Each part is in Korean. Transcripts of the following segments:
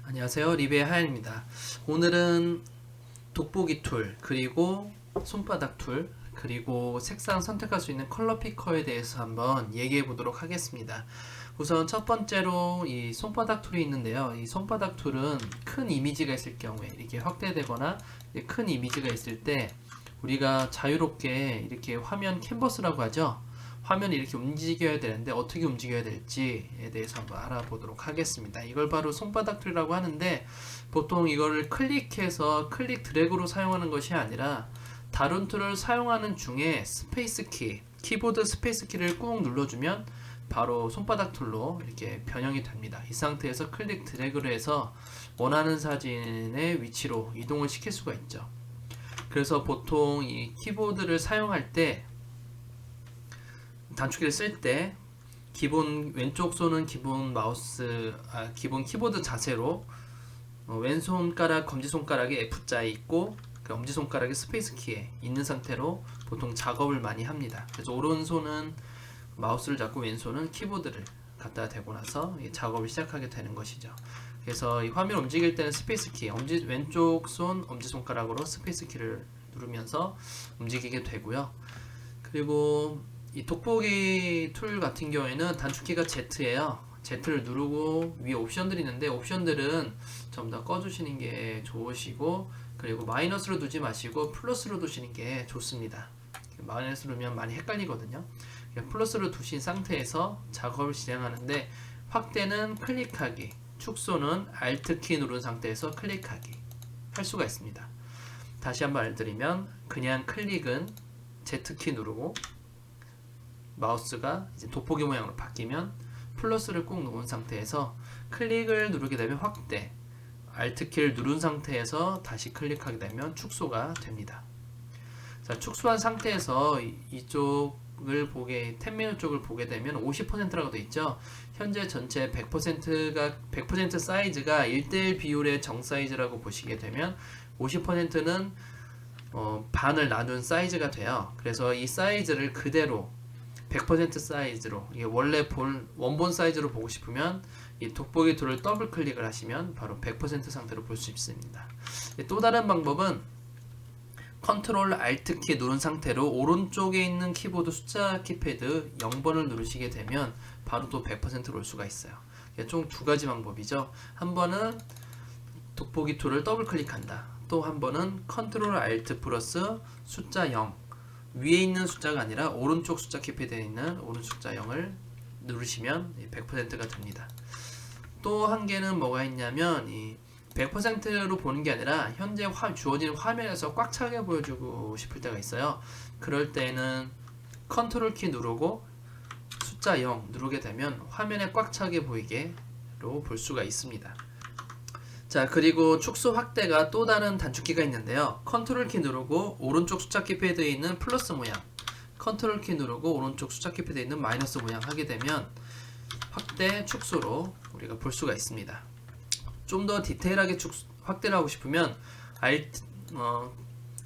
안녕하세요. 리베의 하연입니다. 오늘은 돋보기 툴, 그리고 손바닥 툴, 그리고 색상 선택할 수 있는 컬러 피커에 대해서 한번 얘기해 보도록 하겠습니다. 우선 첫 번째로 이 손바닥 툴이 있는데요. 이 손바닥 툴은 큰 이미지가 있을 경우에 이렇게 확대되거나 큰 이미지가 있을 때 우리가 자유롭게 이렇게 화면 캔버스라고 하죠. 화면이 이렇게 움직여야 되는데 어떻게 움직여야 될지에 대해서 한번 알아보도록 하겠습니다. 이걸 바로 손바닥 툴이라고 하는데 보통 이거를 클릭해서 클릭 드래그로 사용하는 것이 아니라 다른 툴을 사용하는 중에 스페이스 키, 키보드 스페이스 키를 꾹 눌러주면 바로 손바닥 툴로 이렇게 변형이 됩니다. 이 상태에서 클릭 드래그를 해서 원하는 사진의 위치로 이동을 시킬 수가 있죠. 그래서 보통 이 키보드를 사용할 때 단축키를 쓸 때 기본 왼쪽 손은 기본 기본 키보드 자세로 왼손가락 검지손가락에 F자에 있고 그 엄지손가락이 스페이스 키에 있는 상태로 보통 작업을 많이 합니다. 그래서 오른손은 마우스를 잡고 왼손은 키보드를 갖다 대고 나서 작업을 시작하게 되는 것이죠. 그래서 이 화면 움직일 때는 스페이스 키, 왼쪽 손 엄지손가락으로 스페이스 키를 누르면서 움직이게 되고요. 그리고 이 돋보기 툴 같은 경우에는 단축키가 Z예요. Z를 누르고 위에 옵션들이 있는데 옵션들은 전부 다 꺼주시는 게 좋으시고, 그리고 마이너스로 두지 마시고 플러스로 두시는 게 좋습니다. 마이너스로 두면 많이 헷갈리거든요. 플러스로 두신 상태에서 작업을 진행하는데 확대는 클릭하기, 축소는 Alt키 누른 상태에서 클릭하기 할 수가 있습니다. 다시 한번 알려드리면 그냥 클릭은 Z키 누르고 마우스가 이제 돋보기 모양으로 바뀌면 플러스를 꾹 누른 상태에서 클릭을 누르게 되면 확대, Alt키를 누른 상태에서 다시 클릭하게 되면 축소가 됩니다. 자, 축소한 상태에서 이쪽을 탭 메뉴 쪽을 보게 되면 50%라고 되어 있죠. 현재 전체 100% 사이즈가 1대1 비율의 정 사이즈라고 보시게 되면 50%는 반을 나눈 사이즈가 돼요. 그래서 이 사이즈를 그대로 100% 사이즈로, 이게 원래 원본 사이즈로 보고 싶으면 이 돋보기 툴을 더블 클릭을 하시면 바로 100% 상태로 볼 수 있습니다. 또 다른 방법은 컨트롤 알트 키 누른 상태로 오른쪽에 있는 키보드 숫자 키패드 0번을 누르시게 되면 바로 또 100%로 올 수가 있어요. 총 두 가지 방법이죠. 한 번은 돋보기 툴을 더블 클릭한다. 또 한 번은 컨트롤 알트 플러스 숫자 0, 위에 있는 숫자가 아니라 오른쪽 숫자 키패드에 있는 오른쪽 숫자 0을 누르시면 100%가 됩니다. 또 한 개는 뭐가 있냐면 100%로 보는 게 아니라 현재 주어진 화면에서 꽉 차게 보여주고 싶을 때가 있어요. 그럴 때는 컨트롤 키 누르고 숫자 0 누르게 되면 화면에 꽉 차게 보이게로 볼 수가 있습니다. 자, 그리고 축소 확대가 또 다른 단축키가 있는데요. 컨트롤 키 누르고 오른쪽 숫자 키패드에 있는 플러스 모양, 컨트롤 키 누르고 오른쪽 숫자 키패드에 있는 마이너스 모양 하게 되면 확대, 축소로 우리가 볼 수가 있습니다. 좀 더 디테일하게 확대를 하고 싶으면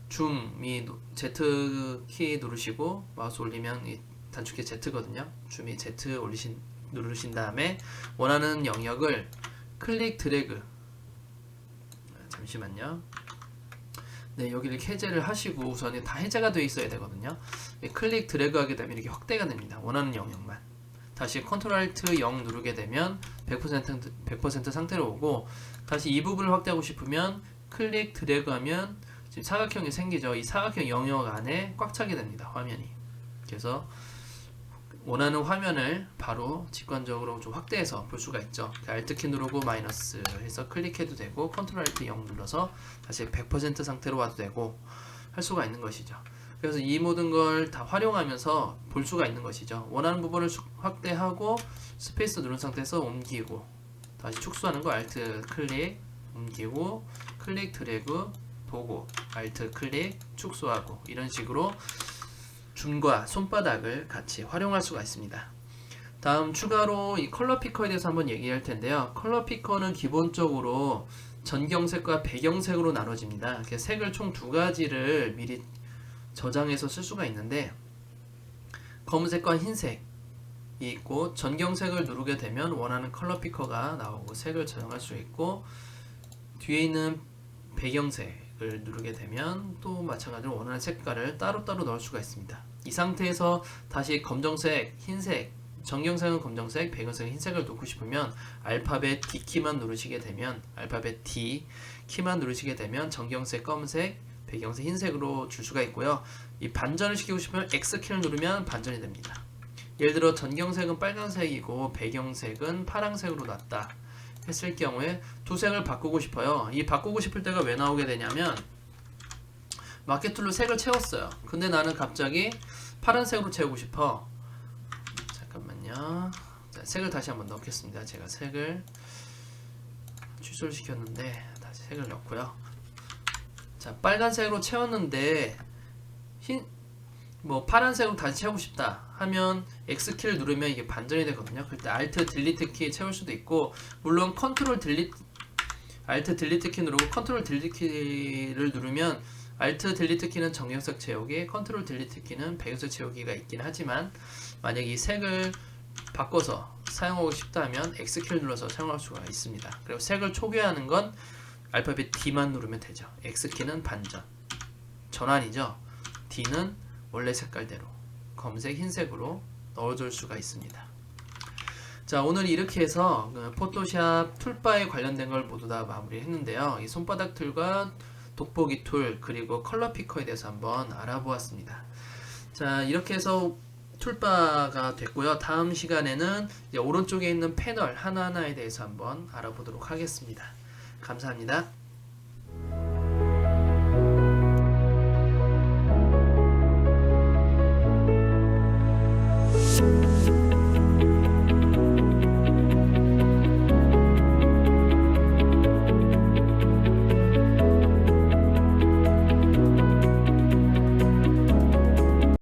줌이 Z 키 누르시고 마우스 올리면 이 단축키 Z거든요. 줌이 Z 누르신 다음에 원하는 영역을 클릭 드래그, 잠시만요. 네, 여기를 해제를 하시고 우선 다 해제가 되어 있어야 되거든요. 클릭 드래그 하게 되면 이렇게 확대가 됩니다. 원하는 영역만. 다시 컨트롤 알트 0 누르게 되면 100% 상태로 오고, 다시 이 부분을 확대하고 싶으면 클릭 드래그 하면 지금 사각형이 생기죠. 이 사각형 영역 안에 꽉 차게 됩니다. 화면이. 그래서 원하는 화면을 바로 직관적으로 좀 확대해서 볼 수가 있죠. Alt키 누르고 마이너스 해서 클릭해도 되고, 컨트롤 알트 0 눌러서 다시 100% 상태로 와도 되고 할 수가 있는 것이죠. 그래서 이 모든 걸 다 활용하면서 볼 수가 있는 것이죠. 원하는 부분을 확대하고 스페이스 누른 상태에서 옮기고, 다시 축소하는 거 Alt 클릭, 옮기고, 클릭 드래그, 보고, Alt 클릭, 축소하고, 이런 식으로 줌과 손바닥을 같이 활용할 수가 있습니다. 다음 추가로 이 컬러 피커에 대해서 한번 얘기할 텐데요. 컬러 피커는 기본적으로 전경색과 배경색으로 나눠집니다. 색을 총 두 가지를 미리 저장해서 쓸 수가 있는데, 검은색과 흰색이 있고, 전경색을 누르게 되면 원하는 컬러 피커가 나오고 색을 저장할 수 있고, 뒤에 있는 배경색을 누르게 되면 또 마찬가지로 원하는 색깔을 따로따로 넣을 수가 있습니다. 이 상태에서 다시 검정색, 흰색, 정경색은 검정색, 배경색은 흰색을 놓고 싶으면 알파벳 D 키만 누르시게 되면 알파벳 D 키만 누르시게 되면 정경색, 검은색, 배경색 흰색으로 줄 수가 있고요. 이 반전을 시키고 싶으면 X 키를 누르면 반전이 됩니다. 예를 들어 전경색은 빨간색이고 배경색은 파란색으로 놨다 했을 경우에 두 색을 바꾸고 싶어요. 이 바꾸고 싶을 때가 왜 나오게 되냐면 마켓 툴로 색을 채웠어요. 근데 나는 갑자기 파란색으로 채우고 싶어. 잠깐만요. 자, 색을 다시 한번 넣겠습니다. 제가 색을 취소를 시켰는데 다시 색을 넣고요. 자, 빨간색으로 채웠는데 파란색으로 다시 채우고 싶다 하면 X키를 누르면 이게 반전이 되거든요. 그때 Alt Delete 키 채울 수도 있고, 물론 Ctrl Delete Alt Delete 키 누르고 Ctrl Delete 키를 누르면 Alt Delete 키는 정경색 채우기, Ctrl Delete 키는 배경색 채우기가 있긴 하지만 만약 이 색을 바꿔서 사용하고 싶다 하면 X키를 눌러서 사용할 수가 있습니다. 그리고 색을 초기화하는 건 알파벳 D만 누르면 되죠. X키는 반전, 전환이죠. D는 원래 색깔대로 검색, 흰색으로 넣어줄 수가 있습니다. 자, 오늘 이렇게 해서 포토샵 툴바에 관련된 걸 모두 다 마무리했는데요. 이 손바닥 툴과 돋보기 툴 그리고 컬러 피커에 대해서 한번 알아보았습니다. 자, 이렇게 해서 툴바가 됐고요. 다음 시간에는 이제 오른쪽에 있는 패널 하나하나에 대해서 한번 알아보도록 하겠습니다. 감사합니다.